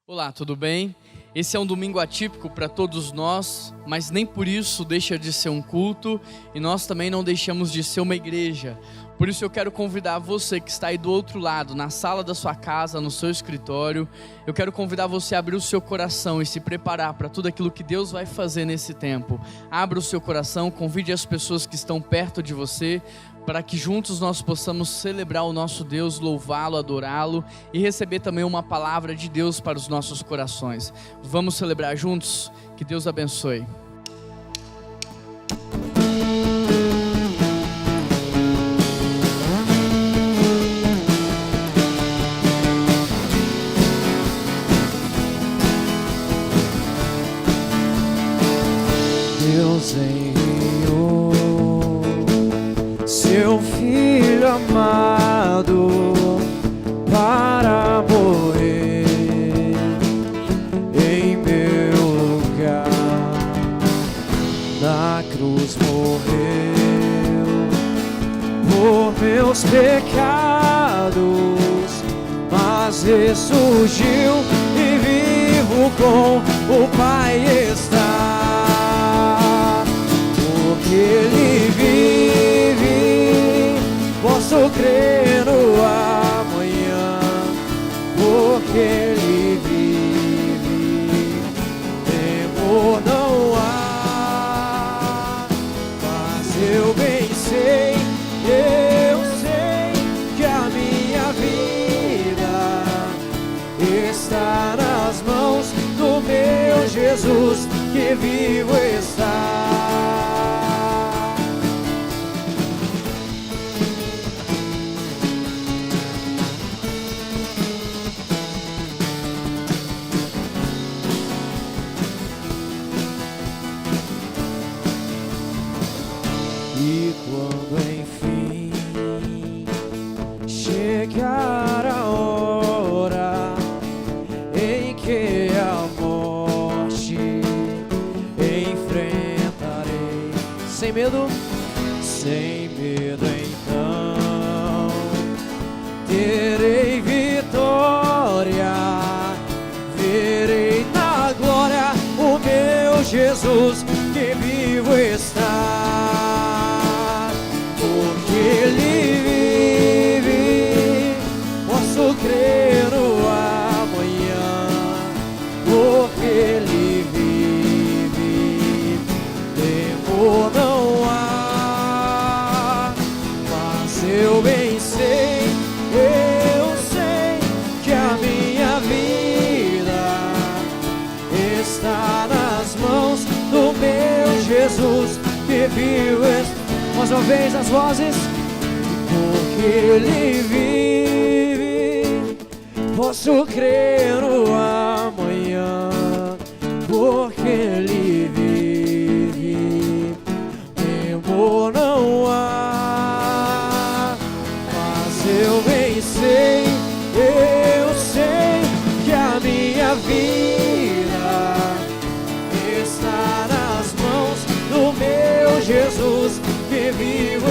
Olá, tudo bem? Esse é um domingo atípico para todos nós, mas nem por isso deixa de ser um culto e nós também não deixamos de ser uma igreja. Por isso eu quero convidar você que está aí do outro lado, na sala da sua casa, no seu escritório, eu quero convidar você a abrir o seu coração e se preparar para tudo aquilo que Deus vai fazer nesse tempo. Abra o seu coração, convide as pessoas que estão perto de você, para que juntos nós possamos celebrar o nosso Deus, louvá-lo, adorá-lo e receber também uma palavra de Deus para os nossos corações. Vamos celebrar juntos? Que Deus abençoe. Deus enviou seu Filho amado para morrer em meu lugar. Na cruz morreu por meus pecados, mas ressurgiu e vivo com o Pai está. Porque Ele vive, posso crer no amanhã. Porque Ele vive, temor não há. Mas eu bem sei que a minha vida está nas mãos do meu Jesus, que vivo está. E quando enfim chegar a hora em que a morte enfrentarei, sem medo então terei vitória, verei na glória o meu Jesus, que vivo está. Porque Ele vive, posso crer no amanhã. Porque Ele vive, temor não há. Mas eu bem sei que a minha vida está nas mãos do meu Jesus, que vivo está. Mais uma vez as vozes. Porque Ele vive, posso crer no amanhã. Porque Ele vive, temor não há. Mas eu bem sei que a minha vida está nas mãos do meu Jesus, que vivo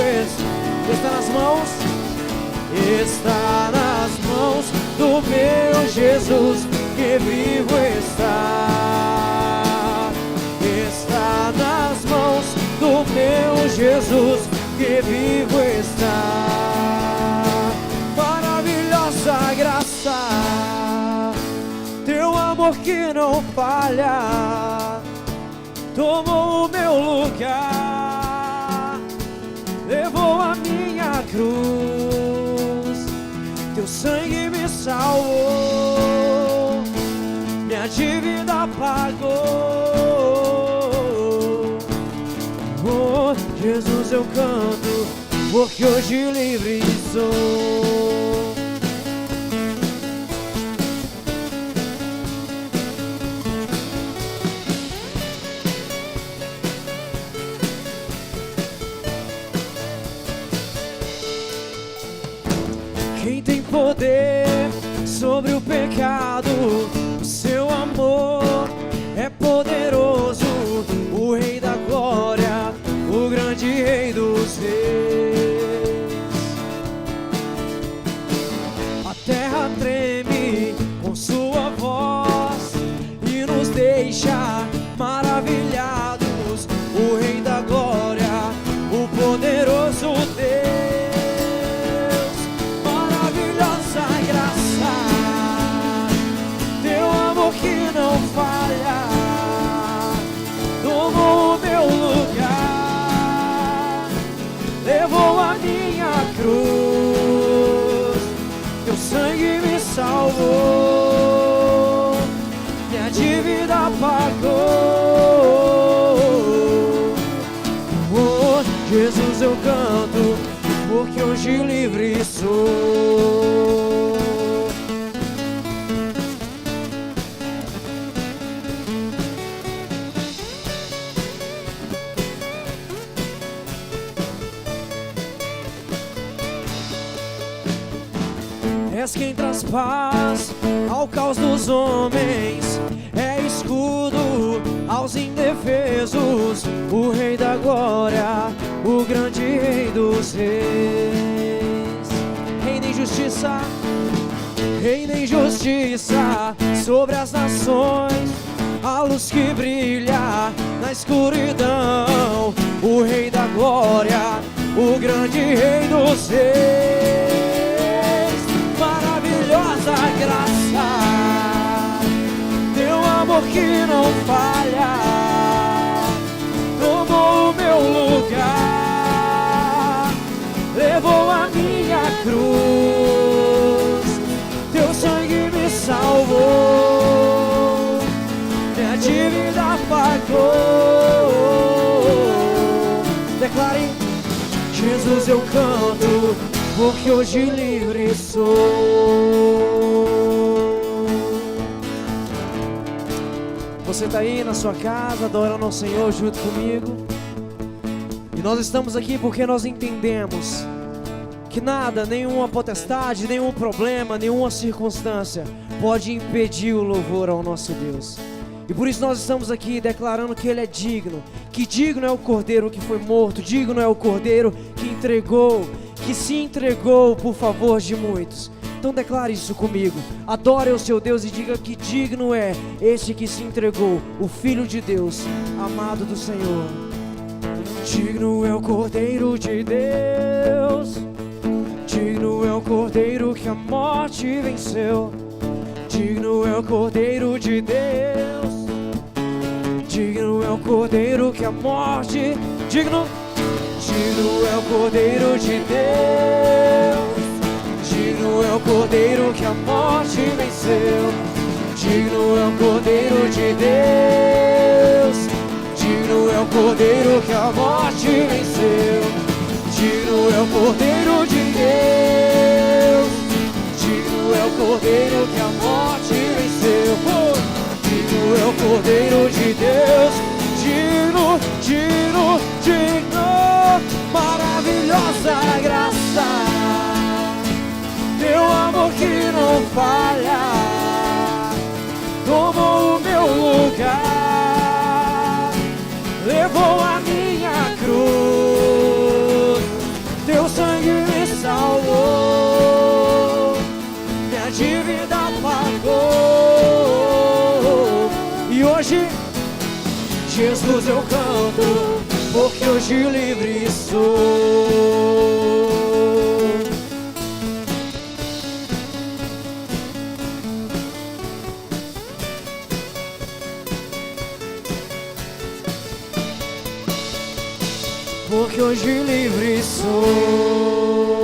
está nas mãos do meu Jesus, que vivo está nas mãos do meu Jesus, que vivo está. Maravilhosa graça, teu amor que não falha, tomou o meu lugar, levou a minha cruz, teu sangue me salvou, minha dívida pagou. Oh, Jesus, eu canto, porque hoje livre sou. Quem tem poder sobre o pecado, o seu amor é poderoso, o Rei da glória, o grande Rei dos reis. A terra treme com sua voz, salvou, minha dívida pagou. Oh, Jesus, eu canto, porque hoje livre sou. És quem traz paz ao caos dos homens, é escudo aos indefesos, o Rei da glória, o grande Rei dos reis. Reina em justiça, reina em justiça sobre as nações, a luz que brilha na escuridão, o Rei da glória, o grande Rei dos reis. Maravilhosa graça, teu amor que não falha, tomou o meu lugar, levou a minha cruz, teu sangue me salvou, minha dívida pagou. Declare: Jesus, eu canto, porque hoje livre sou. Você está aí na sua casa adorando ao Senhor junto comigo, e nós estamos aqui porque nós entendemos que nada, nenhuma potestade, nenhum problema, nenhuma circunstância pode impedir o louvor ao nosso Deus. E por isso nós estamos aqui declarando que Ele é digno, que digno é o Cordeiro que foi morto, digno é o Cordeiro que se entregou por favor de muitos. Então declare isso comigo, adore o seu Deus e diga que digno é esse que se entregou, o Filho de Deus, amado do Senhor. Digno é o Cordeiro de Deus, digno é o Cordeiro que a morte venceu, digno é o Cordeiro de Deus, digno é o Cordeiro que a morte, digno é o Cordeiro de Deus, digno é o Cordeiro que a morte venceu, digno é o Cordeiro de Deus, digno é o Cordeiro que a morte venceu, digno é o Cordeiro de Deus, digno é o Cordeiro que a morte venceu, digno é o Cordeiro de Deus, digno, digno, digno. Maravilhosa graça, teu amor que não falha, tomou o meu lugar, levou a minha cruz, teu sangue me salvou, minha dívida pagou. E hoje, Jesus, eu canto, porque hoje livre sou. Porque hoje livre sou.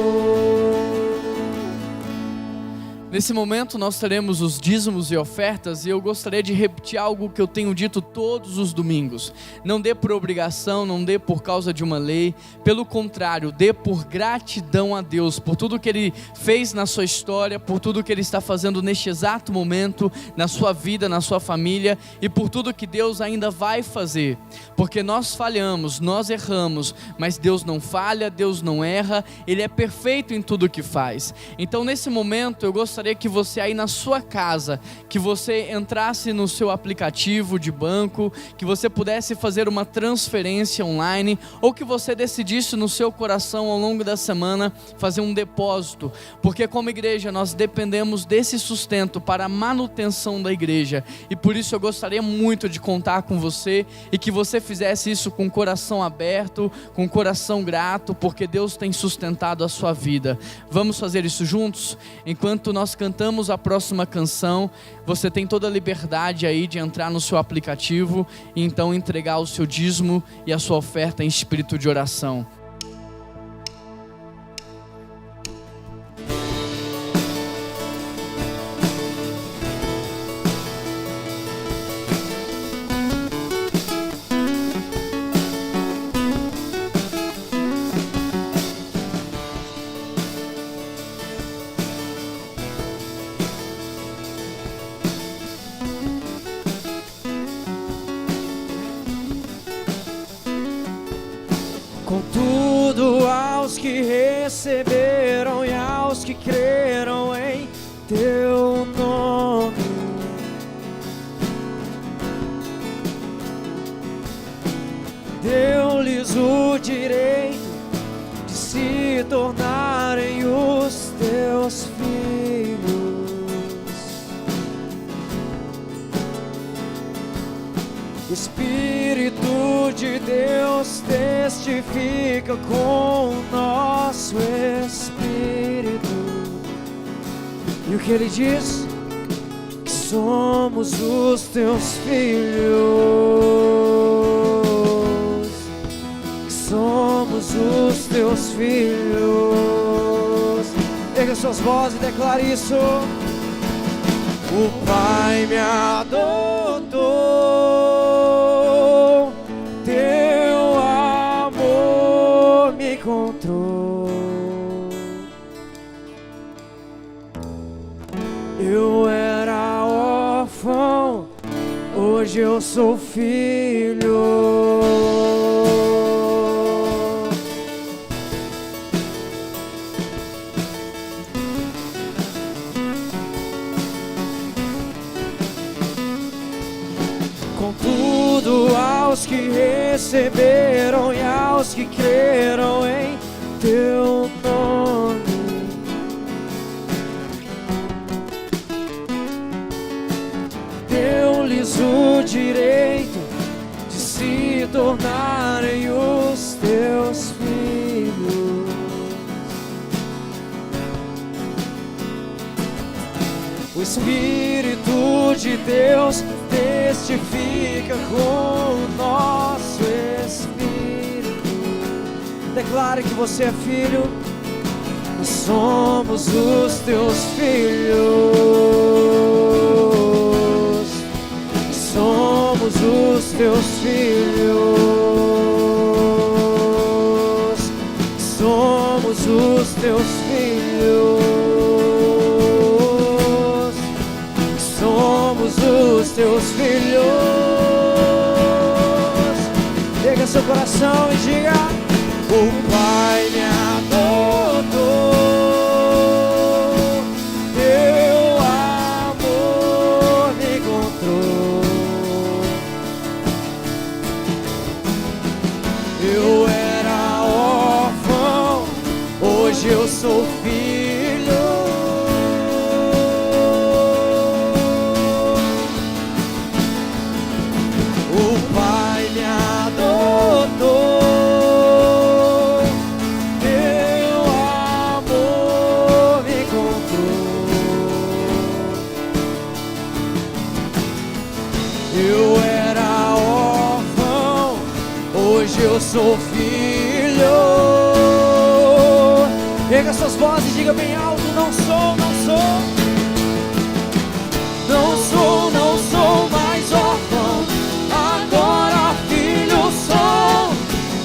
Nesse momento nós teremos os dízimos e ofertas, e eu gostaria de repetir algo que eu tenho dito todos os domingos. Não dê por obrigação, não dê por causa de uma lei, pelo contrário, dê por gratidão a Deus, por tudo que Ele fez na sua história, por tudo que Ele está fazendo neste exato momento, na sua vida, na sua família, e por tudo que Deus ainda vai fazer, porque nós falhamos, nós erramos, mas Deus não falha, Deus não erra, Ele é perfeito em tudo que faz. Então nesse momento eu gostaria que você aí na sua casa, que você entrasse no seu aplicativo de banco, que você pudesse fazer uma transferência online, ou que você decidisse no seu coração ao longo da semana fazer um depósito, porque como igreja nós dependemos desse sustento para a manutenção da igreja, e por isso eu gostaria muito de contar com você, e que você fizesse isso com o coração aberto, com o coração grato, porque Deus tem sustentado a sua vida. Vamos fazer isso juntos? Enquanto nós cantamos a próxima canção, você tem toda a liberdade aí de entrar no seu aplicativo e então entregar o seu dízimo e a sua oferta em espírito de oração. que receberam e aos que creram em teu nome. Deu-lhes o direito de se tornarem os teus filhos. O Espírito de Deus testifica com o nosso espírito. E o que ele diz? Que somos os teus filhos. Que somos os teus filhos. Erga suas vozes e declare isso. O Pai me adotou, teu amor me encontrou. Eu era órfão, hoje eu sou filho. Contudo, aos que receberam e aos que creram em teu nome, deu-lhes o direito de se tornarem os teus filhos. O Espírito de Deus testifica com o nosso espírito. Declare que você é filho. Nós somos os teus filhos. Somos os teus filhos. Somos os teus filhos. Somos os teus filhos. Pega seu coração e diga: o Pai me adotou, teu amor me encontrou. Eu era órfão, hoje eu sou filho. Eu era órfão, hoje eu sou filho. Pega suas vozes e diga bem alto: não sou, não sou. Não sou, não sou mais órfão, agora filho sou.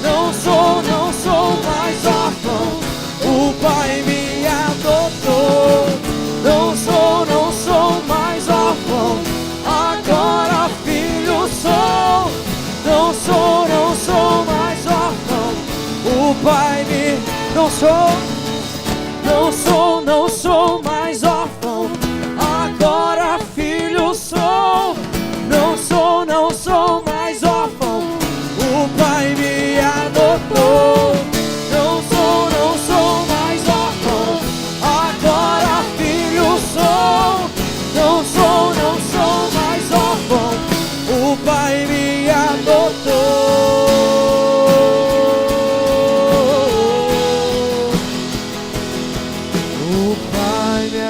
Não sou, não sou mais órfão, o Pai me adotou. Não sou, não sou mais órfão, agora filho sou. Não sou, não sou mais órfão, o Pai me... Não sou, não sou, não sou mais órfão, agora filho sou. Não sou, não sou mais órfão, o Pai me adotou. Não sou, não sou mais órfão, agora filho sou. Não sou, não sou mais órfão, o Pai me adotou. O Pai me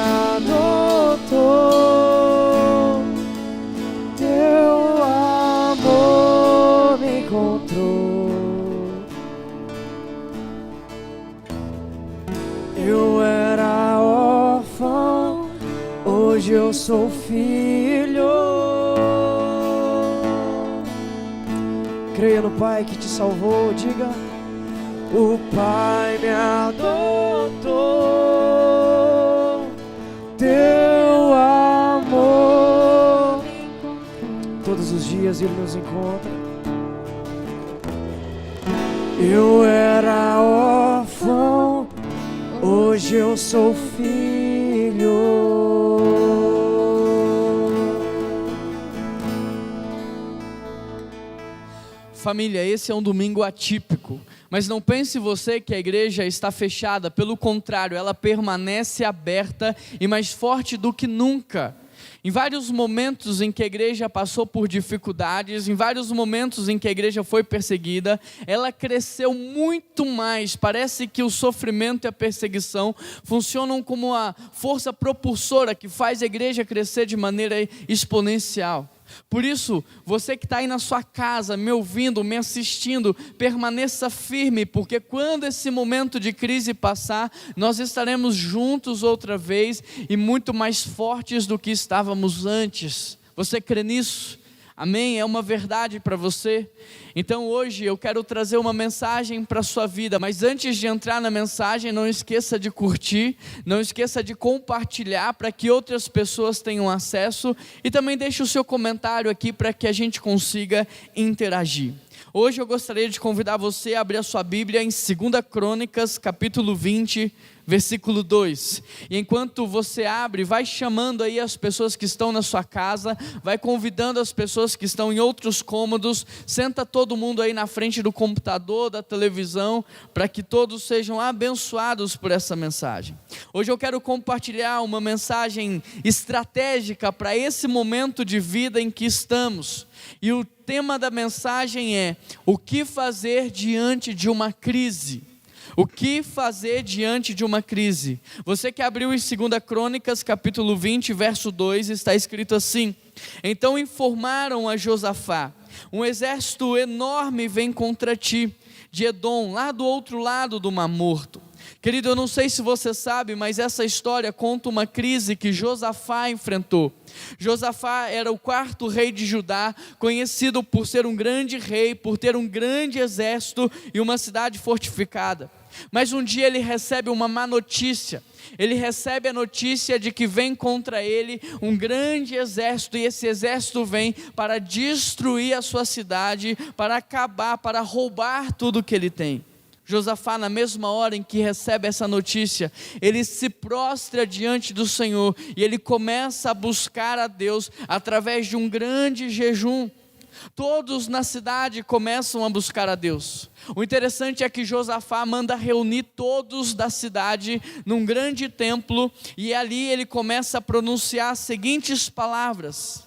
adotou, teu amor me encontrou. Eu era órfão, hoje eu sou filho. Creia no Pai que te salvou, diga: o Pai me adotou, teu amor. Todos os dias Ele nos encontra. Eu era órfão, hoje eu sou filho. Família, esse é um domingo atípico, mas não pense você que a igreja está fechada, pelo contrário, ela permanece aberta e mais forte do que nunca. Em vários momentos em que a igreja passou por dificuldades, em vários momentos em que a igreja foi perseguida, ela cresceu muito mais. Parece que o sofrimento e a perseguição funcionam como a força propulsora que faz a igreja crescer de maneira exponencial. Por isso, você que está aí na sua casa, me ouvindo, me assistindo, permaneça firme, porque quando esse momento de crise passar, nós estaremos juntos outra vez e muito mais fortes do que estávamos antes. Você crê nisso? Amém? É uma verdade para você? Então hoje eu quero trazer uma mensagem para a sua vida, mas antes de entrar na mensagem, não esqueça de curtir, não esqueça de compartilhar para que outras pessoas tenham acesso e também deixe o seu comentário aqui para que a gente consiga interagir. Hoje eu gostaria de convidar você a abrir a sua Bíblia em 2 Crônicas, capítulo 20, versículo 2. E enquanto você abre, vai chamando aí as pessoas que estão na sua casa, vai convidando as pessoas que estão em outros cômodos, senta todo mundo aí na frente do computador, da televisão, para que todos sejam abençoados por essa mensagem. Hoje eu quero compartilhar uma mensagem estratégica para esse momento de vida em que estamos. E o tema da mensagem é: o que fazer diante de uma crise? O que fazer diante de uma crise? Você que abriu em 2 Crônicas, capítulo 20, verso 2, está escrito assim: então informaram a Josafá: um exército enorme vem contra ti, de Edom, lá do outro lado do Mar Morto. Querido, eu não sei se você sabe, mas essa história conta uma crise que Josafá enfrentou. Josafá era o 4º rei de Judá, conhecido por ser um grande rei, por ter um grande exército e uma cidade fortificada. Mas um dia ele recebe uma má notícia. Ele recebe a notícia de que vem contra ele um grande exército, e esse exército vem para destruir a sua cidade, para acabar, para roubar tudo que ele tem. Josafá, na mesma hora em que recebe essa notícia, ele se prostra diante do Senhor e ele começa a buscar a Deus através de um grande jejum. Todos na cidade começam a buscar a Deus. O interessante é que Josafá manda reunir todos da cidade num grande templo, e ali ele começa a pronunciar as seguintes palavras: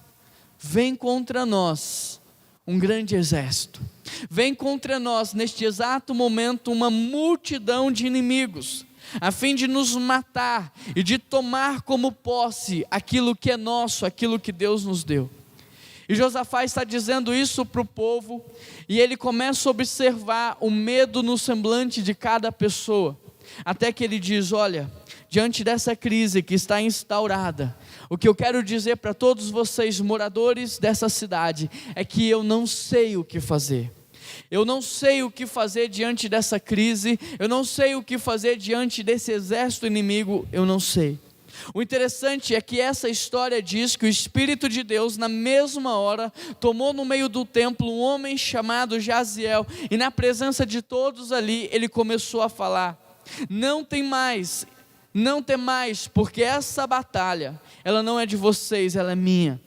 vem contra nós um grande exército. Vem contra nós neste exato momento uma multidão de inimigos, a fim de nos matar e de tomar como posse aquilo que é nosso, aquilo que Deus nos deu. E Josafá está dizendo isso para o povo, e ele começa a observar o medo no semblante de cada pessoa, até que ele diz: olha, diante dessa crise que está instaurada, o que eu quero dizer para todos vocês, moradores dessa cidade, é que eu não sei o que fazer. Eu não sei o que fazer diante dessa crise, eu não sei o que fazer diante desse exército inimigo, eu não sei. O interessante é que essa história diz que o Espírito de Deus, na mesma hora, tomou no meio do templo um homem chamado Jaziel, e na presença de todos ali, ele começou a falar: não tem mais, porque essa batalha, ela não é de vocês, ela é minha.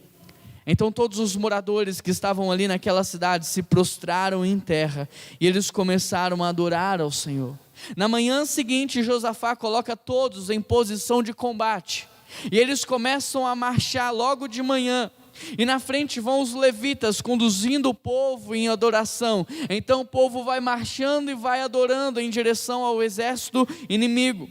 Então todos os moradores que estavam ali naquela cidade se prostraram em terra, e eles começaram a adorar ao Senhor. Na manhã seguinte, Josafá coloca todos em posição de combate, e eles começam a marchar logo de manhã, e na frente vão os levitas conduzindo o povo em adoração. Então o povo vai marchando e vai adorando em direção ao exército inimigo.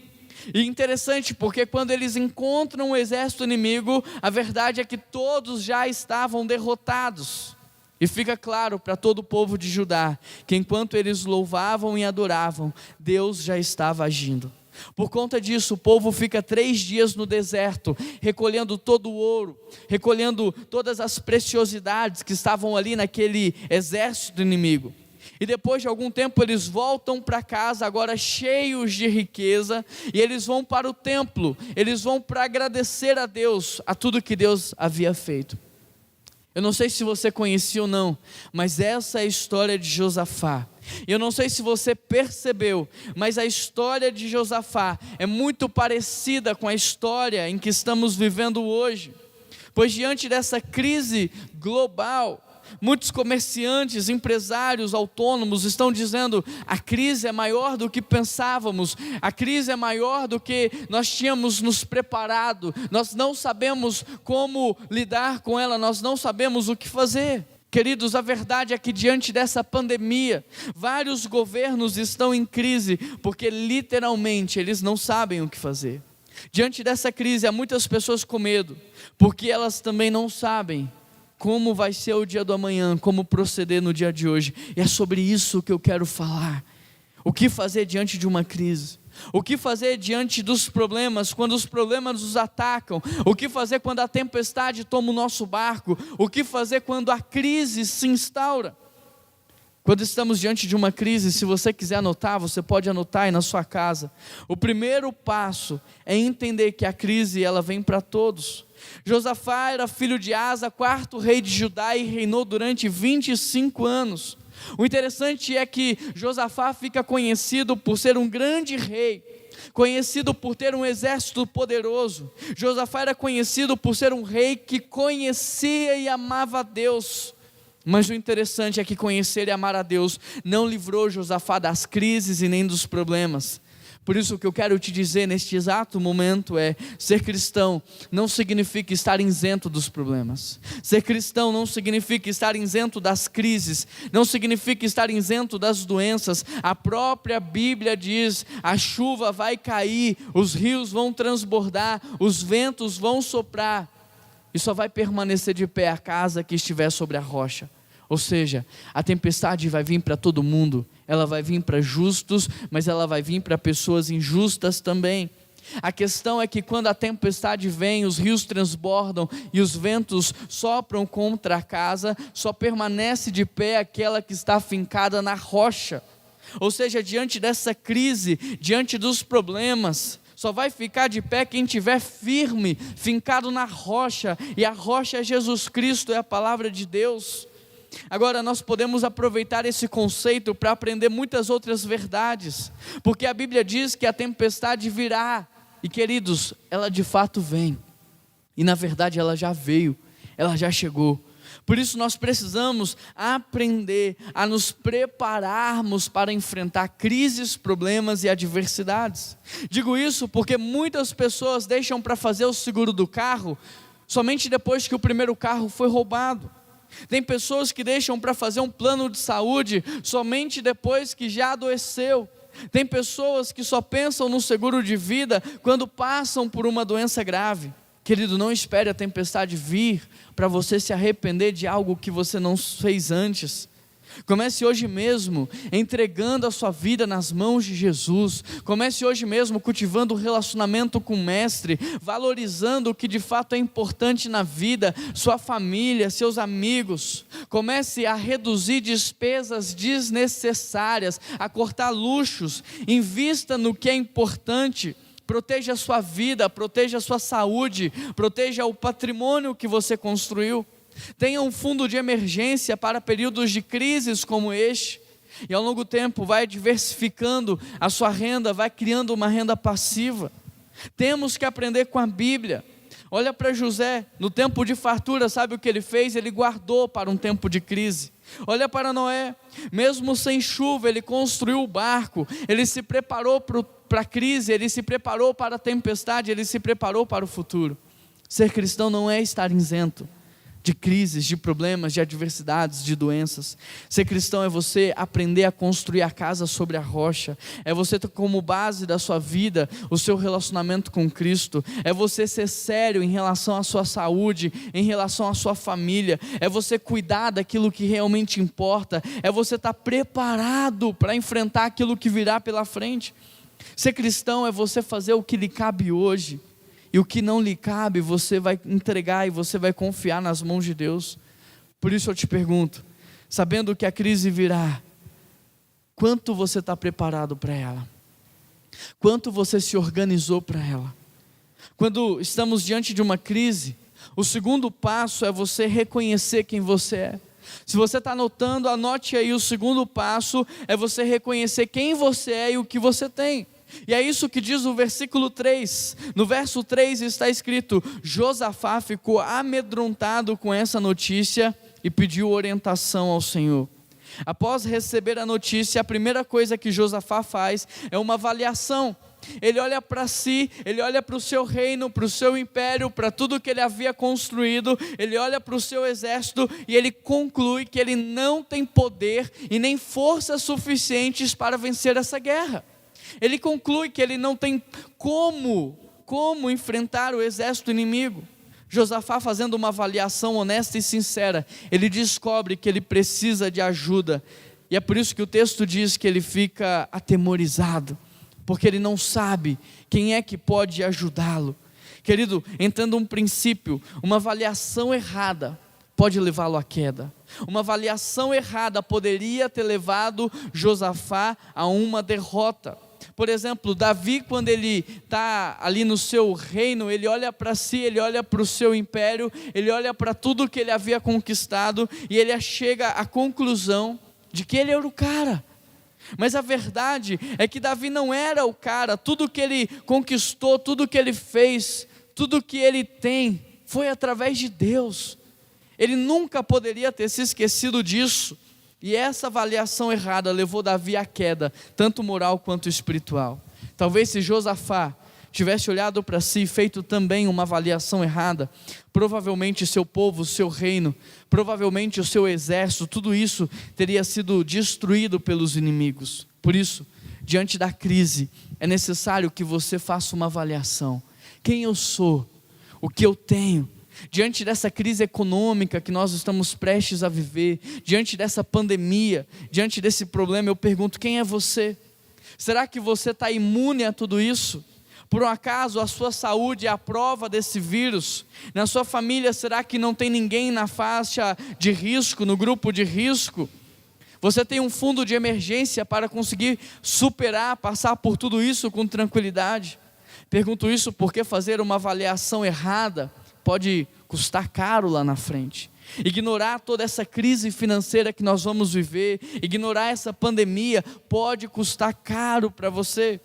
E interessante porque quando eles encontram o exército inimigo, a verdade é que todos já estavam derrotados. E fica claro para todo o povo de Judá que enquanto eles louvavam e adoravam, Deus já estava agindo. Por conta disso, o povo fica 3 dias no deserto, recolhendo todo o ouro, recolhendo todas as preciosidades que estavam ali naquele exército inimigo. E depois de algum tempo eles voltam para casa, agora cheios de riqueza, e eles vão para o templo, eles vão para agradecer a Deus, a tudo que Deus havia feito. Eu não sei se você conhecia ou não, mas essa é a história de Josafá. Eu não sei se você percebeu, mas a história de Josafá é muito parecida com a história em que estamos vivendo hoje. Pois diante dessa crise global, muitos comerciantes, empresários, autônomos estão dizendo: a crise é maior do que pensávamos, a crise é maior do que nós tínhamos nos preparado, nós não sabemos como lidar com ela, nós não sabemos o que fazer. Queridos, a verdade é que diante dessa pandemia, vários governos estão em crise, porque literalmente eles não sabem o que fazer. Diante dessa crise, há muitas pessoas com medo, porque elas também não sabem como vai ser o dia do amanhã, como proceder no dia de hoje. E é sobre isso que eu quero falar. O que fazer diante de uma crise? O que fazer diante dos problemas, quando os problemas nos atacam? O que fazer quando a tempestade toma o nosso barco? O que fazer quando a crise se instaura? Quando estamos diante de uma crise, se você quiser anotar, você pode anotar aí na sua casa. O primeiro passo é entender que a crise ela vem para todos. Josafá era filho de Asa, quarto rei de Judá, e reinou durante 25 anos. O interessante é que Josafá fica conhecido por ser um grande rei, conhecido por ter um exército poderoso. Josafá era conhecido por ser um rei que conhecia e amava a Deus. Mas o interessante é que conhecer e amar a Deus não livrou Josafá das crises e nem dos problemas. Por isso o que eu quero te dizer neste exato momento é: ser cristão não significa estar isento dos problemas. Ser cristão não significa estar isento das crises, não significa estar isento das doenças. A própria Bíblia diz: a chuva vai cair, os rios vão transbordar, os ventos vão soprar, e só vai permanecer de pé a casa que estiver sobre a rocha. Ou seja, a tempestade vai vir para todo mundo, ela vai vir para justos, mas ela vai vir para pessoas injustas também. A questão é que quando a tempestade vem, os rios transbordam e os ventos sopram contra a casa, só permanece de pé aquela que está fincada na rocha. Ou seja, diante dessa crise, diante dos problemas, só vai ficar de pé quem estiver firme, fincado na rocha, e a rocha é Jesus Cristo, é a palavra de Deus. Agora nós podemos aproveitar esse conceito para aprender muitas outras verdades, porque a Bíblia diz que a tempestade virá, e queridos, ela de fato vem, e na verdade ela já veio, ela já chegou. Por isso nós precisamos aprender a nos prepararmos para enfrentar crises, problemas e adversidades. Digo isso porque muitas pessoas deixam para fazer o seguro do carro somente depois que o primeiro carro foi roubado. Tem pessoas que deixam para fazer um plano de saúde somente depois que já adoeceu. Tem pessoas que só pensam no seguro de vida quando passam por uma doença grave. Querido, não espere a tempestade vir para você se arrepender de algo que você não fez antes. Comece hoje mesmo entregando a sua vida nas mãos de Jesus. Comece hoje mesmo cultivando um relacionamento com o Mestre, valorizando o que de fato é importante na vida, sua família, seus amigos. Comece a reduzir despesas desnecessárias, a cortar luxos, invista no que é importante. Proteja a sua vida, proteja a sua saúde, proteja o patrimônio que você construiu. Tenha um fundo de emergência para períodos de crises como este, e ao longo do tempo vai diversificando a sua renda, vai criando uma renda passiva. Temos que aprender com a Bíblia. Olha para José, no tempo de fartura, sabe o que ele fez? Ele guardou para um tempo de crise. Olha para Noé, mesmo sem chuva, ele construiu o barco, ele se preparou para a crise, ele se preparou para a tempestade, ele se preparou para o futuro. Ser cristão não é estar isento de crises, de problemas, de adversidades, de doenças. Ser cristão é você aprender a construir a casa sobre a rocha, é você ter como base da sua vida o seu relacionamento com Cristo, é você ser sério em relação à sua saúde, em relação à sua família, é você cuidar daquilo que realmente importa, é você estar preparado para enfrentar aquilo que virá pela frente. Ser cristão é você fazer o que lhe cabe hoje, e o que não lhe cabe, você vai entregar e você vai confiar nas mãos de Deus. Por isso eu te pergunto, sabendo que a crise virá, quanto você está preparado para ela? Quanto você se organizou para ela? Quando estamos diante de uma crise, O segundo passo é você reconhecer quem você é. Se você está anotando, anote aí, o segundo passo é você reconhecer quem você é e o que você tem. E é isso que diz o versículo 3. No verso 3 está escrito: Josafá ficou amedrontado com essa notícia e pediu orientação ao Senhor. Após receber a notícia, a primeira coisa que Josafá faz é uma avaliação. Ele olha para si, ele olha para o seu reino, para o seu império, para tudo que ele havia construído, ele olha para o seu exército e ele conclui que ele não tem poder e nem forças suficientes para vencer essa guerra. Ele conclui que ele não tem como enfrentar o exército inimigo. Josafá, fazendo uma avaliação honesta e sincera, ele descobre que ele precisa de ajuda, e é por isso que o texto diz que ele fica atemorizado, porque ele não sabe quem é que pode ajudá-lo. Querido, entenda um princípio: uma avaliação errada pode levá-lo à queda. Uma avaliação errada poderia ter levado Josafá a uma derrota. Por exemplo, Davi, quando ele está ali no seu reino, ele olha para si, ele olha para o seu império, ele olha para tudo que ele havia conquistado, e ele chega à conclusão de que ele era o cara. Mas a verdade é que Davi não era o cara. Tudo que ele conquistou, tudo que ele fez, tudo que ele tem, foi através de Deus. Ele nunca poderia ter se esquecido disso. E essa avaliação errada levou Davi à queda, tanto moral quanto espiritual. Talvez se Josafá tivesse olhado para si e feito também uma avaliação errada, provavelmente seu povo, seu reino, provavelmente o seu exército, tudo isso teria sido destruído pelos inimigos. Por isso, diante da crise, é necessário que você faça uma avaliação. Quem eu sou? O que eu tenho? Diante dessa crise econômica que nós estamos prestes a viver, diante dessa pandemia, diante desse problema, eu pergunto: quem é você? Será que você está imune a tudo isso? Por um acaso a sua saúde é a prova desse vírus? Na sua família, será que não tem ninguém na faixa de risco, no grupo de risco? Você tem um fundo de emergência para conseguir superar, passar por tudo isso com tranquilidade? Pergunto isso porque fazer uma avaliação errada pode custar caro lá na frente. Ignorar toda essa crise financeira que nós vamos viver, ignorar essa pandemia, pode custar caro para você.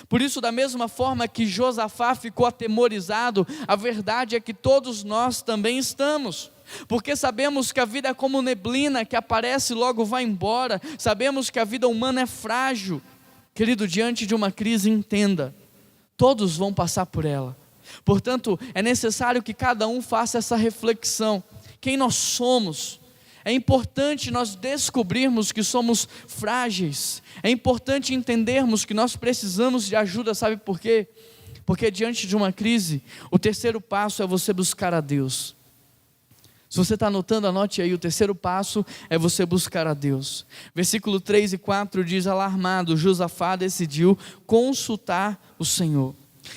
Por isso, da mesma forma que Josafá ficou atemorizado, a verdade é que todos nós também estamos. Porque sabemos que a vida é como neblina, que aparece e logo vai embora. Sabemos que a vida humana é frágil. Querido, diante de uma crise, entenda: todos vão passar por ela. Portanto, é necessário que cada um faça essa reflexão. Quem nós somos? É importante nós descobrirmos que somos frágeis. É importante entendermos que nós precisamos de ajuda. Sabe por quê? Porque diante de uma crise, o terceiro passo é você buscar a Deus. Se você está anotando, anote aí: o terceiro passo é você buscar a Deus. Versículo 3 e 4 diz: alarmado, Josafá decidiu consultar o Senhor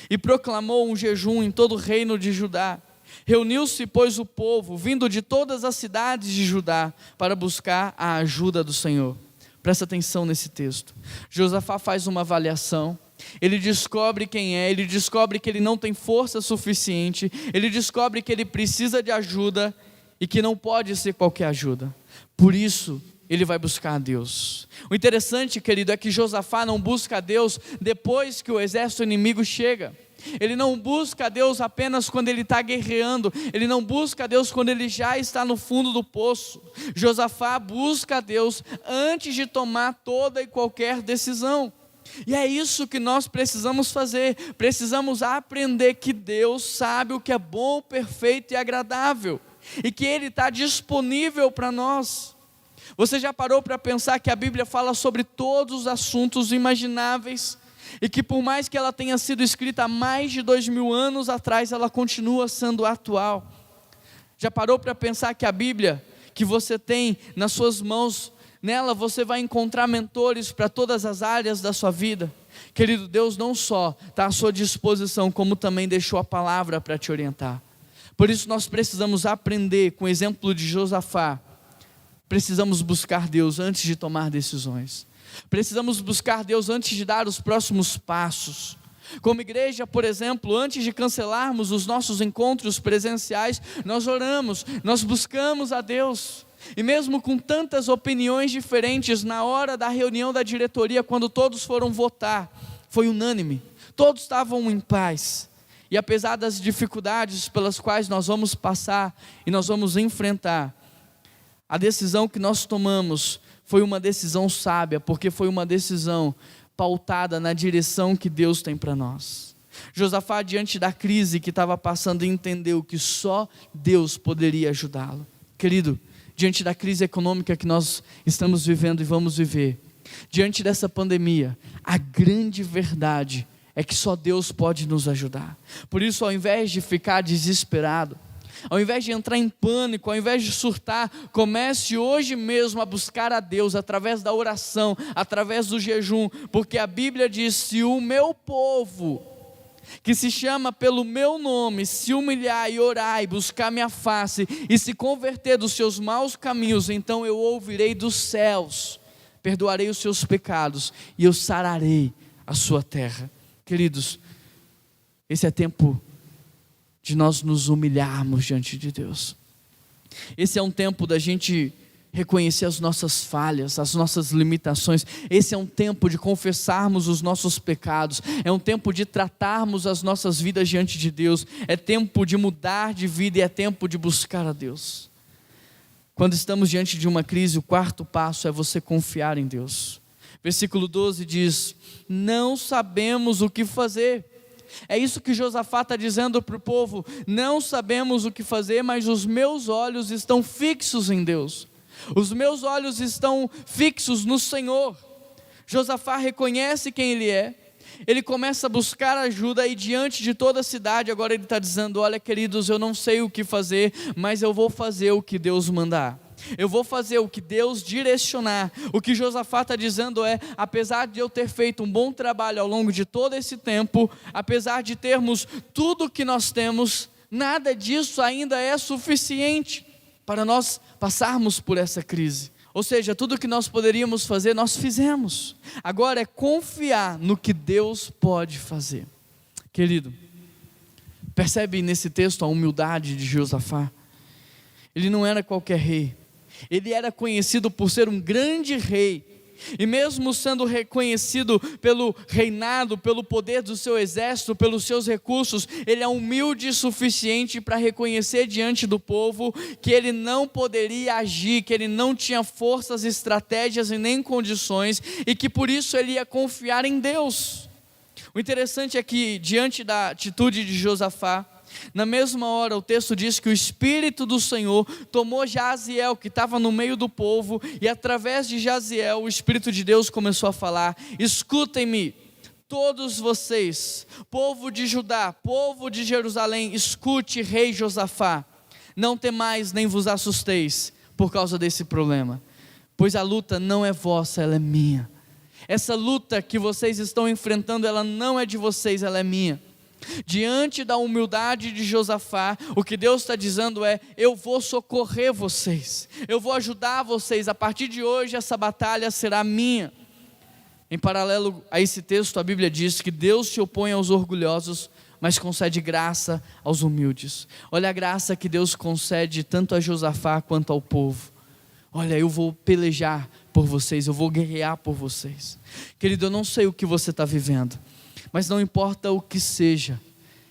e proclamou um jejum em todo o reino de Judá. Reuniu-se, pois, o povo, vindo de todas as cidades de Judá, para buscar a ajuda do Senhor. Presta atenção nesse texto. Josafá faz uma avaliação, ele descobre quem é, ele descobre que ele não tem força suficiente, ele descobre que ele precisa de ajuda e que não pode ser qualquer ajuda. Por isso, ele vai buscar a Deus. O interessante, querido, é que Josafá não busca a Deus depois que o exército inimigo chega. Ele não busca a Deus apenas quando ele está guerreando. Ele não busca a Deus quando ele já está no fundo do poço. Josafá busca a Deus antes de tomar toda e qualquer decisão. E é isso que nós precisamos fazer. Precisamos aprender que Deus sabe o que é bom, perfeito e agradável, e que Ele está disponível para nós. Você já parou para pensar que a Bíblia fala sobre todos os assuntos imagináveis, e que por mais que ela tenha sido escrita há mais de 2000 anos atrás, ela continua sendo atual? Já parou para pensar que a Bíblia que você tem nas suas mãos, nela você vai encontrar mentores para todas as áreas da sua vida? Querido, Deus não só está à sua disposição, como também deixou a palavra para te orientar. Por isso nós precisamos aprender com o exemplo de Josafá. Precisamos buscar Deus antes de tomar decisões. Precisamos buscar Deus antes de dar os próximos passos. Como igreja, por exemplo, antes de cancelarmos os nossos encontros presenciais, nós oramos, nós buscamos a Deus. E mesmo com tantas opiniões diferentes, na hora da reunião da diretoria, quando todos foram votar, foi unânime, todos estavam em paz. E apesar das dificuldades pelas quais nós vamos passar e nós vamos enfrentar, a decisão que nós tomamos foi uma decisão sábia, porque foi uma decisão pautada na direção que Deus tem para nós. Josafá, diante da crise que estava passando, entendeu que só Deus poderia ajudá-lo. Querido, diante da crise econômica que nós estamos vivendo e vamos viver, diante dessa pandemia, a grande verdade é que só Deus pode nos ajudar. Por isso, ao invés de ficar desesperado, ao invés de entrar em pânico, ao invés de surtar, comece hoje mesmo a buscar a Deus através da oração, através do jejum, porque a Bíblia diz: se o meu povo, que se chama pelo meu nome, se humilhar e orar e buscar minha face e se converter dos seus maus caminhos, então eu ouvirei dos céus, perdoarei os seus pecados e eu sararei a sua terra. Queridos, esse é tempo de nós nos humilharmos diante de Deus. Esse é um tempo da gente reconhecer as nossas falhas, as nossas limitações. Esse é um tempo de confessarmos os nossos pecados. É um tempo de tratarmos as nossas vidas diante de Deus. É tempo de mudar de vida e é tempo de buscar a Deus. Quando estamos diante de uma crise, o quarto passo é você confiar em Deus. Versículo 12 diz: não sabemos o que fazer. É isso que Josafá está dizendo para o povo: não sabemos o que fazer, mas os meus olhos estão fixos em Deus, os meus olhos estão fixos no Senhor. Josafá reconhece quem ele é, ele começa a buscar ajuda e diante de toda a cidade, agora ele está dizendo: olha, queridos, eu não sei o que fazer, mas eu vou fazer o que Deus mandar. Eu vou fazer o que Deus direcionar. O que Josafá está dizendo é: apesar de eu ter feito um bom trabalho ao longo de todo esse tempo, apesar de termos tudo o que nós temos, nada disso ainda é suficiente para nós passarmos por essa crise. Ou seja, tudo o que nós poderíamos fazer, nós fizemos. Agora é confiar no que Deus pode fazer. Querido, percebe nesse texto a humildade de Josafá? Ele não era qualquer rei. Ele era conhecido por ser um grande rei, e mesmo sendo reconhecido pelo reinado, pelo poder do seu exército, pelos seus recursos, ele é humilde o suficiente para reconhecer diante do povo que ele não poderia agir, que ele não tinha forças, estratégias e nem condições, e que por isso ele ia confiar em Deus. O interessante é que diante da atitude de Josafá, na mesma hora o texto diz que o Espírito do Senhor tomou Jaziel, que estava no meio do povo, e através de Jaziel o Espírito de Deus começou a falar: escutem-me todos vocês, povo de Judá, povo de Jerusalém, escute, rei Josafá, não temais nem vos assusteis por causa desse problema, pois a luta não é vossa, ela é minha. Essa luta que vocês estão enfrentando, ela não é de vocês, ela é minha. Diante da humildade de Josafá, o que Deus está dizendo é: eu vou socorrer vocês, eu vou ajudar vocês, a partir de hoje essa batalha será minha. Em paralelo a esse texto, a Bíblia diz que Deus se opõe aos orgulhosos, mas concede graça aos humildes. Olha a graça que Deus concede tanto a Josafá quanto ao povo. Olha, eu vou pelejar por vocês, eu vou guerrear por vocês. Querido, eu não sei o que você está vivendo, mas não importa o que seja,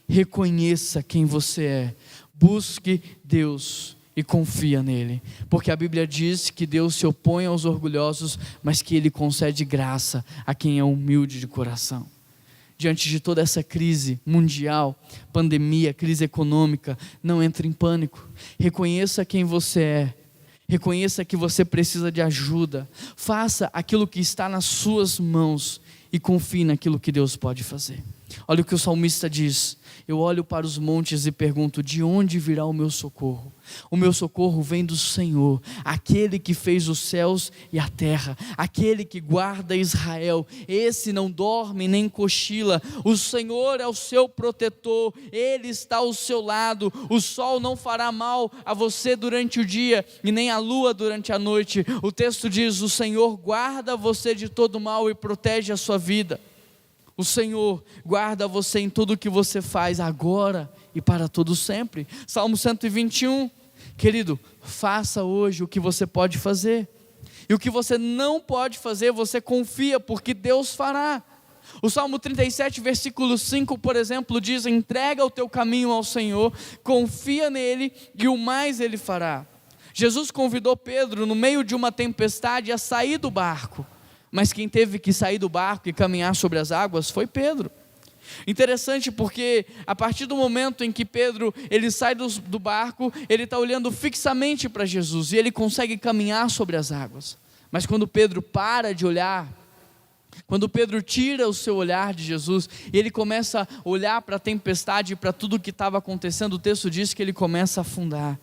reconheça quem você é, busque Deus e confia nele, porque a Bíblia diz que Deus se opõe aos orgulhosos, mas que Ele concede graça a quem é humilde de coração. Diante de toda essa crise mundial, pandemia, crise econômica, não entre em pânico, reconheça quem você é, reconheça que você precisa de ajuda, faça aquilo que está nas suas mãos e confie naquilo que Deus pode fazer. Olha o que o salmista diz: eu olho para os montes e pergunto, de onde virá o meu socorro? O meu socorro vem do Senhor, aquele que fez os céus e a terra, aquele que guarda Israel. Esse não dorme nem cochila, o Senhor é o seu protetor, Ele está ao seu lado. O sol não fará mal a você durante o dia, e nem a lua durante a noite. O texto diz: o Senhor guarda você de todo mal e protege a sua vida. O Senhor guarda você em tudo o que você faz agora e para todo sempre. Salmo 121, querido, faça hoje o que você pode fazer. E o que você não pode fazer, você confia, porque Deus fará. O Salmo 37, versículo 5, por exemplo, diz: entrega o teu caminho ao Senhor, confia nele e o mais ele fará. Jesus convidou Pedro no meio de uma tempestade a sair do barco, mas quem teve que sair do barco e caminhar sobre as águas foi Pedro. Interessante, porque a partir do momento em que Pedro ele sai do barco, ele está olhando fixamente para Jesus e ele consegue caminhar sobre as águas. Mas quando Pedro para de olhar, quando Pedro tira o seu olhar de Jesus e ele começa a olhar para a tempestade e para tudo o que estava acontecendo, o texto diz que ele começa a afundar.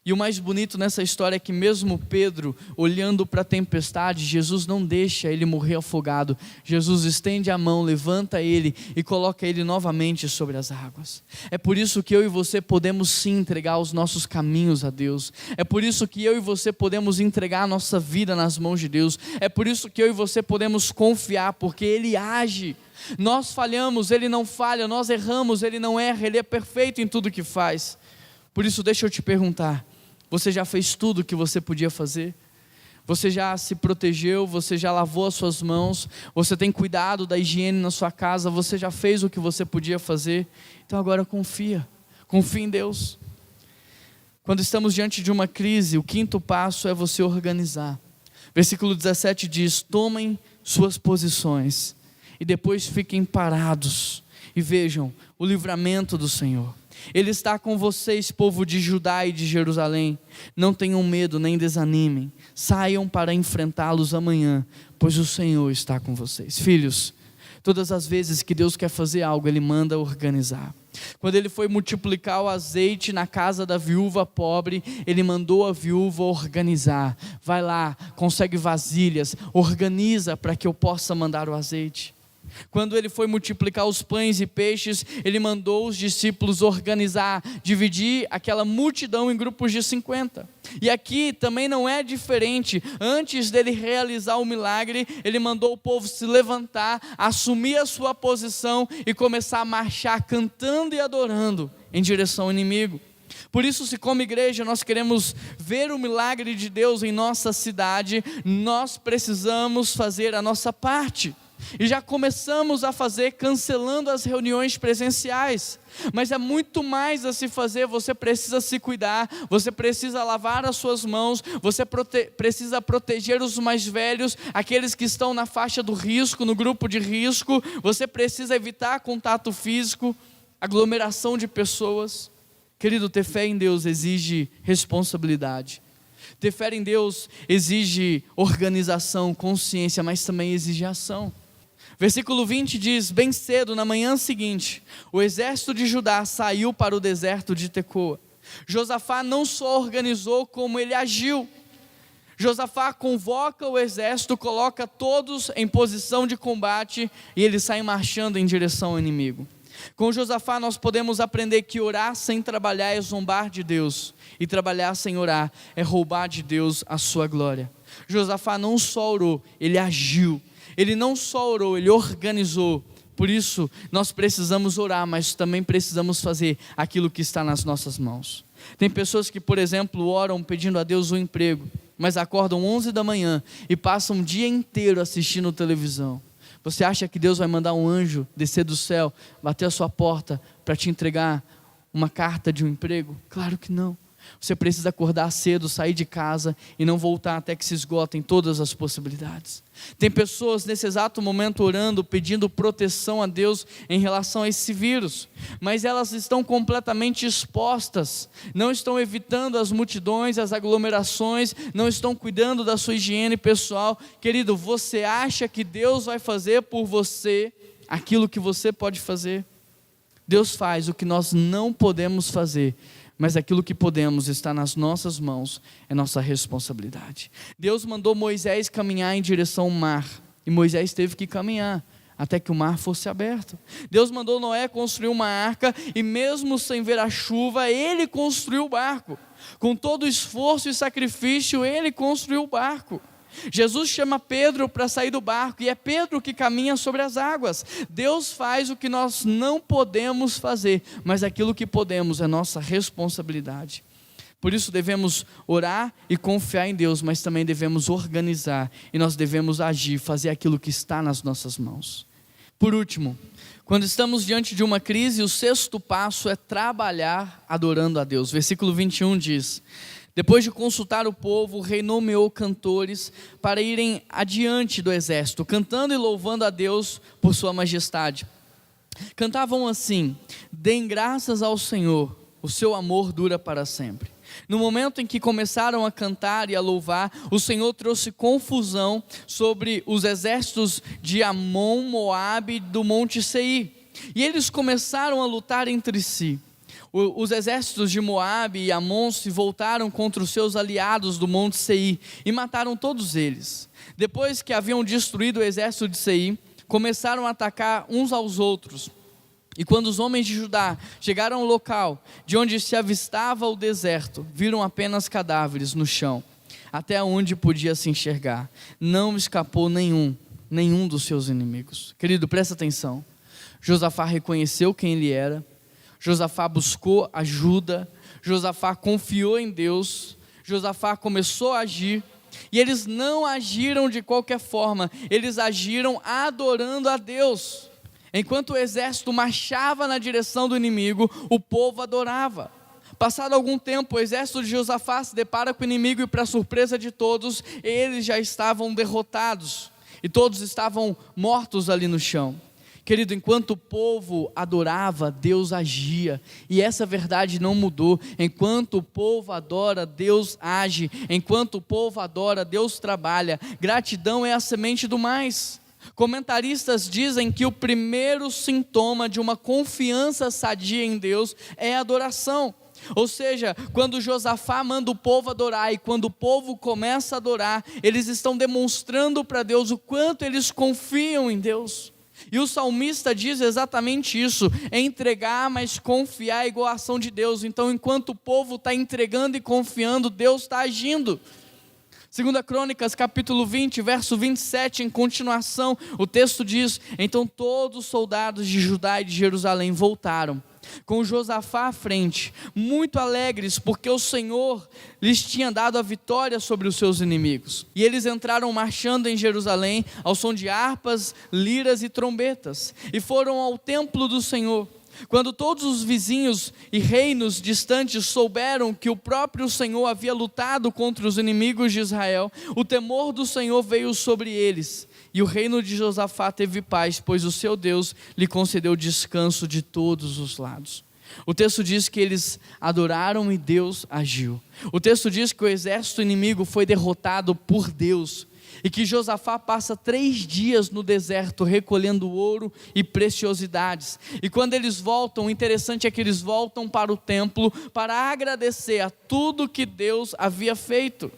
E o mais bonito nessa história é que mesmo Pedro olhando para a tempestade, Jesus não deixa ele morrer afogado. Jesus estende a mão, levanta ele e coloca ele novamente sobre as águas. É por isso que eu e você podemos sim entregar os nossos caminhos a Deus. É por isso que eu e você podemos entregar a nossa vida nas mãos de Deus. É por isso que eu e você podemos confiar, porque Ele age. Nós falhamos, Ele não falha. Nós erramos, Ele não erra. Ele é perfeito em tudo que faz. Por isso deixa eu te perguntar, você já fez tudo o que você podia fazer? Você já se protegeu? Você já lavou as suas mãos? Você tem cuidado da higiene na sua casa? Você já fez o que você podia fazer? Então agora confia em Deus. Quando estamos diante de uma crise, o quinto passo é você organizar. Versículo 17 diz: tomem suas posições e depois fiquem parados e vejam o livramento do Senhor. Ele está com vocês, povo de Judá e de Jerusalém. Não tenham medo nem desanimem. Saiam para enfrentá-los amanhã, pois o Senhor está com vocês. Filhos, todas as vezes que Deus quer fazer algo, Ele manda organizar. Quando Ele foi multiplicar o azeite na casa da viúva pobre, Ele mandou a viúva organizar. Vai lá, consegue vasilhas, organiza para que eu possa mandar o azeite. Quando Ele foi multiplicar os pães e peixes, Ele mandou os discípulos organizar, dividir aquela multidão em grupos de 50. E aqui também não é diferente. Antes dele realizar o milagre, Ele mandou o povo se levantar, assumir a sua posição e começar a marchar cantando e adorando em direção ao inimigo. Por isso, se como igreja nós queremos ver o milagre de Deus em nossa cidade, nós precisamos fazer a nossa parte. E já começamos a fazer, cancelando as reuniões presenciais. Mas é muito mais a se fazer. Você precisa se cuidar, você precisa lavar as suas mãos, você precisa proteger os mais velhos, aqueles que estão na faixa do risco, no grupo de risco. Você precisa evitar contato físico, aglomeração de pessoas. Querido, ter fé em Deus exige responsabilidade. Ter fé em Deus exige organização, consciência, mas também exige ação. Versículo 20 diz: bem cedo, na manhã seguinte, o exército de Judá saiu para o deserto de Tecoa. Josafá não só organizou, como ele agiu. Josafá convoca o exército, coloca todos em posição de combate e eles saem marchando em direção ao inimigo. Com Josafá nós podemos aprender que orar sem trabalhar é zombar de Deus, e trabalhar sem orar é roubar de Deus a sua glória. Josafá não só orou, ele agiu. Ele não só orou, ele organizou. Por isso nós precisamos orar, mas também precisamos fazer aquilo que está nas nossas mãos. Tem pessoas que, por exemplo, oram pedindo a Deus um emprego, mas acordam 11 da manhã e passam o dia inteiro assistindo televisão. Você acha que Deus vai mandar um anjo descer do céu, bater a sua porta para te entregar uma carta de um emprego? Claro que não. Você precisa acordar cedo, sair de casa e não voltar até que se esgotem todas as possibilidades. Tem pessoas nesse exato momento orando, pedindo proteção a Deus em relação a esse vírus, mas elas estão completamente expostas, não estão evitando as multidões, as aglomerações, não estão cuidando da sua higiene pessoal. Querido, você acha que Deus vai fazer por você aquilo que você pode fazer? Deus faz o que nós não podemos fazer, mas aquilo que podemos está nas nossas mãos, é nossa responsabilidade. Deus mandou Moisés caminhar em direção ao mar, e Moisés teve que caminhar até que o mar fosse aberto. Deus mandou Noé construir uma arca, e mesmo sem ver a chuva, ele construiu o barco. Com todo o esforço e sacrifício, ele construiu o barco. Jesus chama Pedro para sair do barco, e é Pedro que caminha sobre as águas. Deus faz o que nós não podemos fazer, mas aquilo que podemos é nossa responsabilidade. Por isso devemos orar e confiar em Deus, mas também devemos organizar, e nós devemos agir, fazer aquilo que está nas nossas mãos. Por último, quando estamos diante de uma crise, o sexto passo é trabalhar adorando a Deus. Versículo 21 diz: depois de consultar o povo, o rei nomeou cantores para irem adiante do exército, cantando e louvando a Deus por sua majestade. Cantavam assim: deem graças ao Senhor, o seu amor dura para sempre. No momento em que começaram a cantar e a louvar, o Senhor trouxe confusão sobre os exércitos de Amon, Moabe e do Monte Seir, e eles começaram a lutar entre si. Os exércitos de Moabe e Amon se voltaram contra os seus aliados do Monte Seir e mataram todos eles. Depois que haviam destruído o exército de Seir, começaram a atacar uns aos outros. E quando os homens de Judá chegaram ao local de onde se avistava o deserto, viram apenas cadáveres no chão, até onde podia se enxergar. Não escapou nenhum dos seus inimigos. Querido, presta atenção. Josafá reconheceu quem ele era. Josafá buscou ajuda. Josafá confiou em Deus. Josafá começou a agir. E eles não agiram de qualquer forma. Eles agiram adorando a Deus. Enquanto o exército marchava na direção do inimigo, o povo adorava. Passado algum tempo, o exército de Josafá se depara com o inimigo e, para surpresa de todos, eles já estavam derrotados. E todos estavam mortos ali no chão. Querido, enquanto o povo adorava, Deus agia. E essa verdade não mudou. Enquanto o povo adora, Deus age. Enquanto o povo adora, Deus trabalha. Gratidão é a semente do mais. Comentaristas dizem que o primeiro sintoma de uma confiança sadia em Deus é a adoração. Ou seja, quando Josafá manda o povo adorar e quando o povo começa a adorar, eles estão demonstrando para Deus o quanto eles confiam em Deus. E o salmista diz exatamente isso: é entregar, mas confiar é igual a ação de Deus. Então, enquanto o povo está entregando e confiando, Deus está agindo. 2 Crônicas, capítulo 20, verso 27, em continuação, o texto diz: então todos os soldados de Judá e de Jerusalém voltaram, com Josafá à frente, muito alegres, porque o Senhor lhes tinha dado a vitória sobre os seus inimigos. E eles entraram marchando em Jerusalém, ao som de harpas, liras e trombetas, e foram ao templo do Senhor. Quando todos os vizinhos e reinos distantes souberam que o próprio Senhor havia lutado contra os inimigos de Israel, o temor do Senhor veio sobre eles, e o reino de Josafá teve paz, pois o seu Deus lhe concedeu descanso de todos os lados. O texto diz que eles adoraram e Deus agiu. O texto diz que o exército inimigo foi derrotado por Deus, e que Josafá passa 3 dias no deserto recolhendo ouro e preciosidades. E quando eles voltam, o interessante é que eles voltam para o templo para agradecer a tudo que Deus havia feito.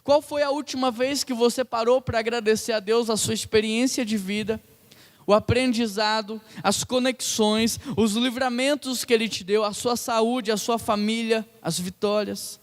Qual foi a última vez que você parou para agradecer a Deus a sua experiência de vida, o aprendizado, as conexões, os livramentos que Ele te deu, a sua saúde, a sua família, as vitórias?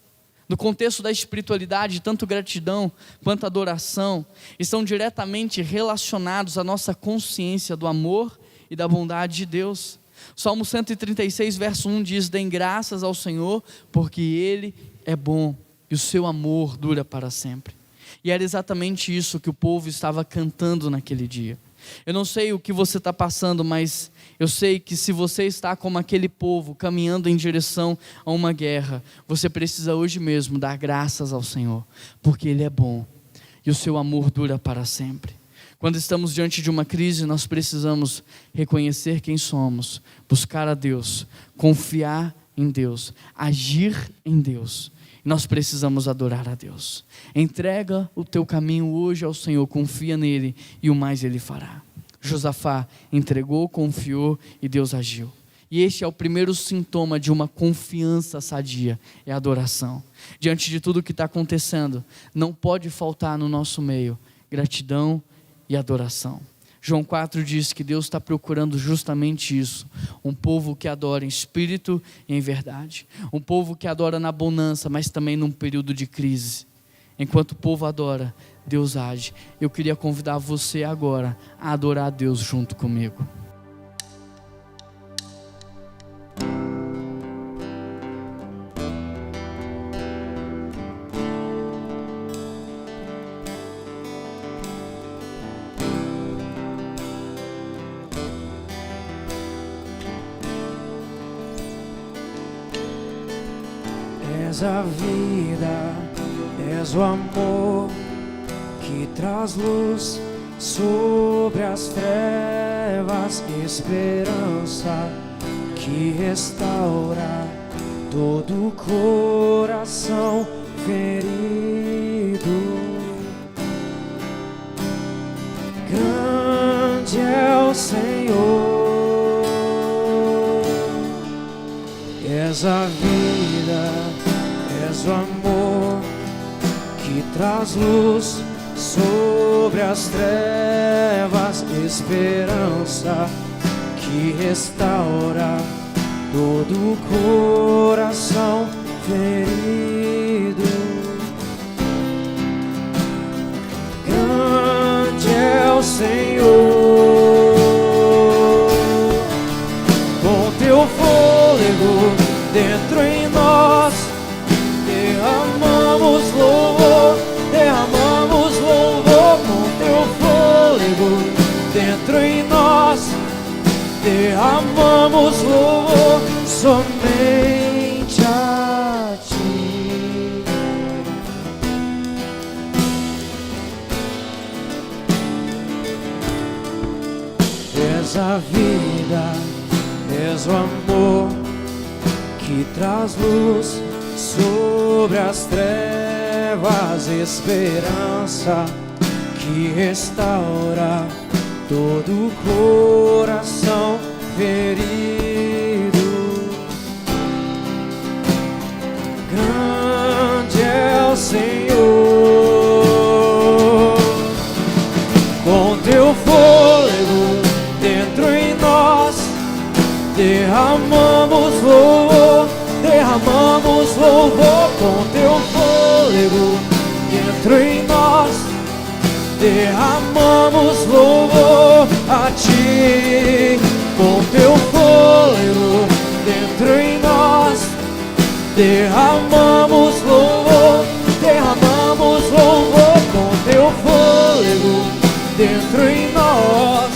No contexto da espiritualidade, tanto gratidão quanto adoração estão diretamente relacionados à nossa consciência do amor e da bondade de Deus. Salmo 136, verso 1 diz: deem graças ao Senhor, porque Ele é bom e o seu amor dura para sempre. E era exatamente isso que o povo estava cantando naquele dia. Eu não sei o que você está passando, mas eu sei que se você está como aquele povo caminhando em direção a uma guerra, você precisa hoje mesmo dar graças ao Senhor, porque Ele é bom e o seu amor dura para sempre. Quando estamos diante de uma crise, nós precisamos reconhecer quem somos, buscar a Deus, confiar em Deus, agir em Deus. Nós precisamos adorar a Deus. Entrega o teu caminho hoje ao Senhor, confia nele e o mais Ele fará. Josafá entregou, confiou e Deus agiu. E este é o primeiro sintoma de uma confiança sadia, é a adoração. Diante de tudo que está acontecendo, não pode faltar no nosso meio gratidão e adoração. João 4 diz que Deus está procurando justamente isso, um povo que adora em espírito e em verdade, um povo que adora na bonança, mas também num período de crise. Enquanto o povo adora, Deus age. Eu queria convidar você agora a adorar a Deus junto comigo. És a vida, és o amor que traz luz sobre as trevas, esperança que restaura todo o coração ferido. Grande é o Senhor, és a vida, és o amor que traz luz sobre as trevas, esperança que restaura todo o coração ferido. Grande é o Senhor, com teu fôlego dentro em nós, derramamos louvor, derramamos louvor. Com teu fôlego dentro em nós, derramamos louvor somente a ti. És a vida, és o amor que traz luz sobre as trevas, esperança que restaura todo o coração ferido. Grande é o Senhor, com teu fôlego dentro em nós, derramamos louvor, derramamos louvor. Com teu fôlego dentro em nós, derramamos louvor a ti. Com teu fôlego dentro em nós, derramamos louvor, derramamos louvor. Com teu fôlego dentro em nós,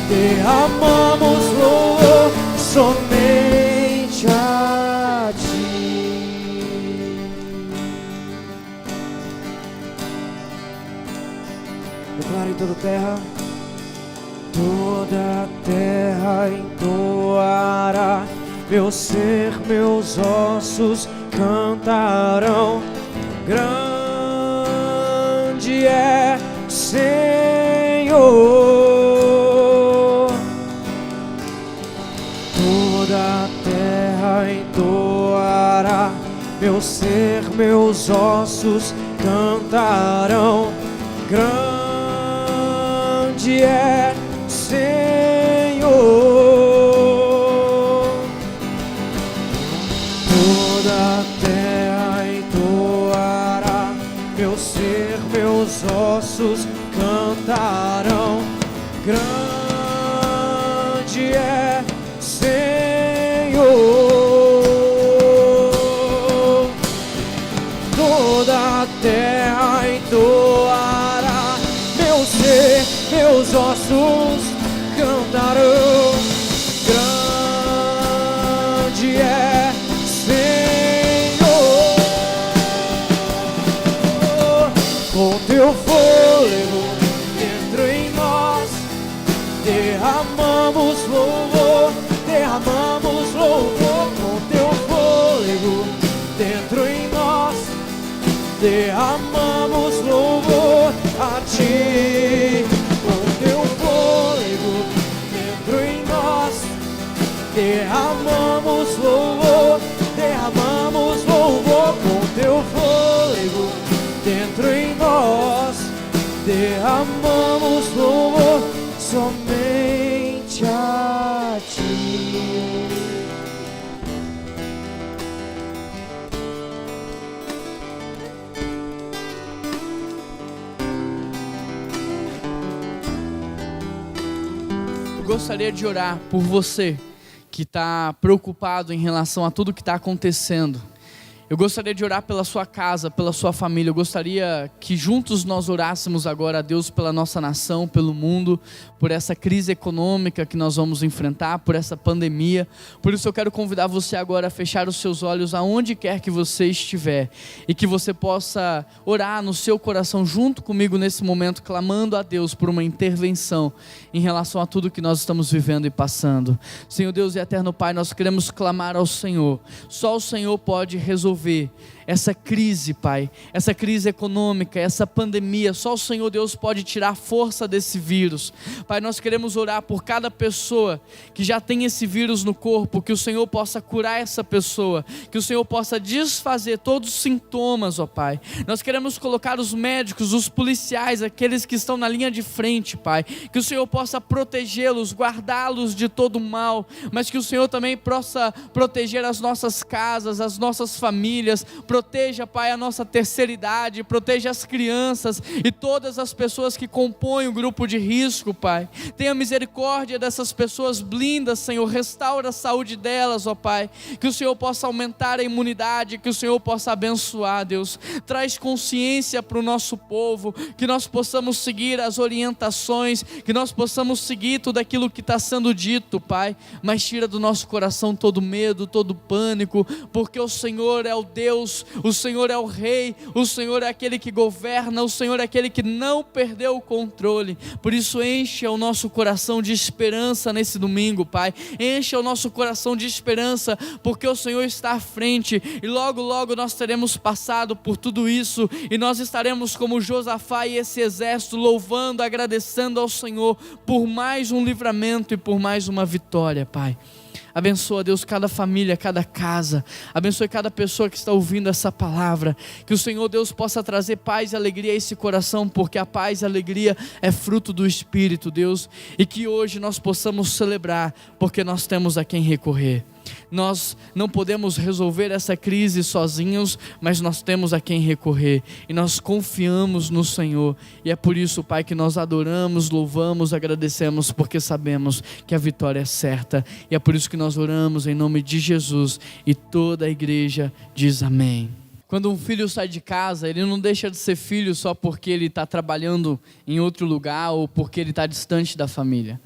derramamos louvor somente a ti. Declara em toda a terra, toda a terra entoará, meu ser, meus ossos cantarão. Grande é Senhor, toda a terra entoará, meu ser, meus ossos cantarão. Grande é Senhor, toda a terra entoará, meu ser, meus ossos cantarão. Grande é Senhor, toda a terra entoará, meu ser, meus ossos cantarão. Grande é Senhor, com teu fôlego dentro em nós, derramamos louvor, derramamos louvor. Com teu fôlego dentro em nós, derramamos louvor a ti. Com teu fôlego dentro em nós, derramamos louvor, derramamos louvor. Com teu fôlego dentro em nós, derramamos louvor somente a ti. gostaria de orar por você que está preocupado em relação a tudo que está acontecendo. Eu gostaria de orar pela sua casa, pela sua família. Eu gostaria que juntos nós orássemos agora a Deus pela nossa nação, pelo mundo, por essa crise econômica que nós vamos enfrentar, por essa pandemia. Por isso eu quero convidar você agora a fechar os seus olhos aonde quer que você estiver e que você possa orar no seu coração junto comigo nesse momento, clamando a Deus por uma intervenção em relação a tudo que nós estamos vivendo e passando. Senhor Deus e eterno Pai, nós queremos clamar ao Senhor. Só o Senhor pode resolver essa crise, Pai, essa crise econômica, essa pandemia. Só o Senhor Deus pode tirar a força desse vírus. Pai, nós queremos orar por cada pessoa que já tem esse vírus no corpo, que o Senhor possa curar essa pessoa, que o Senhor possa desfazer todos os sintomas, ó Pai. Nós queremos colocar os médicos, os policiais, aqueles que estão na linha de frente, Pai, que o Senhor possa protegê-los, guardá-los de todo mal, mas que o Senhor também possa proteger as nossas casas, as nossas famílias. Proteja, Pai, a nossa terceira idade, proteja as crianças e todas as pessoas que compõem o grupo de risco, Pai. Tenha misericórdia dessas pessoas, blinda, Senhor, restaura a saúde delas, ó Pai. Que o Senhor possa aumentar a imunidade, que o Senhor possa abençoar, Deus. Traz consciência para o nosso povo, que nós possamos seguir as orientações, que nós possamos seguir tudo aquilo que está sendo dito, Pai. Mas tira do nosso coração todo medo, todo pânico, porque o Senhor é o Deus, o Senhor é o Rei, o Senhor é aquele que governa, o Senhor é aquele que não perdeu o controle. Por isso enche o nosso coração de esperança nesse domingo, Pai. Enche o nosso coração de esperança, porque o Senhor está à frente e logo logo nós teremos passado por tudo isso e nós estaremos como Josafá e esse exército louvando, agradecendo ao Senhor por mais um livramento e por mais uma vitória, Pai. Abençoa, Deus, cada família, cada casa. Abençoe cada pessoa que está ouvindo essa palavra. Que o Senhor, Deus, possa trazer paz e alegria a esse coração, porque a paz e a alegria é fruto do Espírito, Deus. E que hoje nós possamos celebrar, porque nós temos a quem recorrer. Nós não podemos resolver essa crise sozinhos, mas nós temos a quem recorrer e nós confiamos no Senhor, e é por isso, Pai, que nós adoramos, louvamos, agradecemos, porque sabemos que a vitória é certa, e é por isso que nós oramos em nome de Jesus, e toda a igreja diz amém. Quando um filho sai de casa, ele não deixa de ser filho só porque ele está trabalhando em outro lugar ou porque ele está distante da família.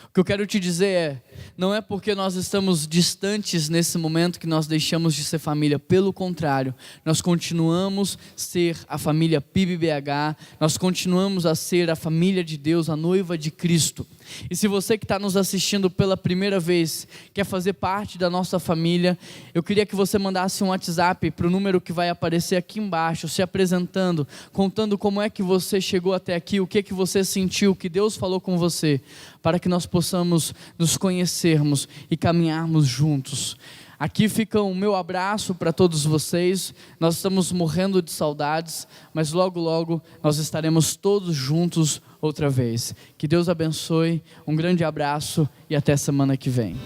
O que eu quero te dizer é, não é porque nós estamos distantes nesse momento que nós deixamos de ser família. Pelo contrário, nós continuamos a ser a família PIB-BH, nós continuamos a ser a família de Deus, a noiva de Cristo. E se você que está nos assistindo pela primeira vez quer fazer parte da nossa família, eu queria que você mandasse um WhatsApp para o número que vai aparecer aqui embaixo, se apresentando, contando como é que você chegou até aqui, o que que você sentiu, o que Deus falou com você, para que nós possamos nos conhecermos e caminharmos juntos. Aqui fica o meu abraço para todos vocês. Nós estamos morrendo de saudades, mas logo logo nós estaremos todos juntos outra vez. Que Deus abençoe, um grande abraço e até semana que vem.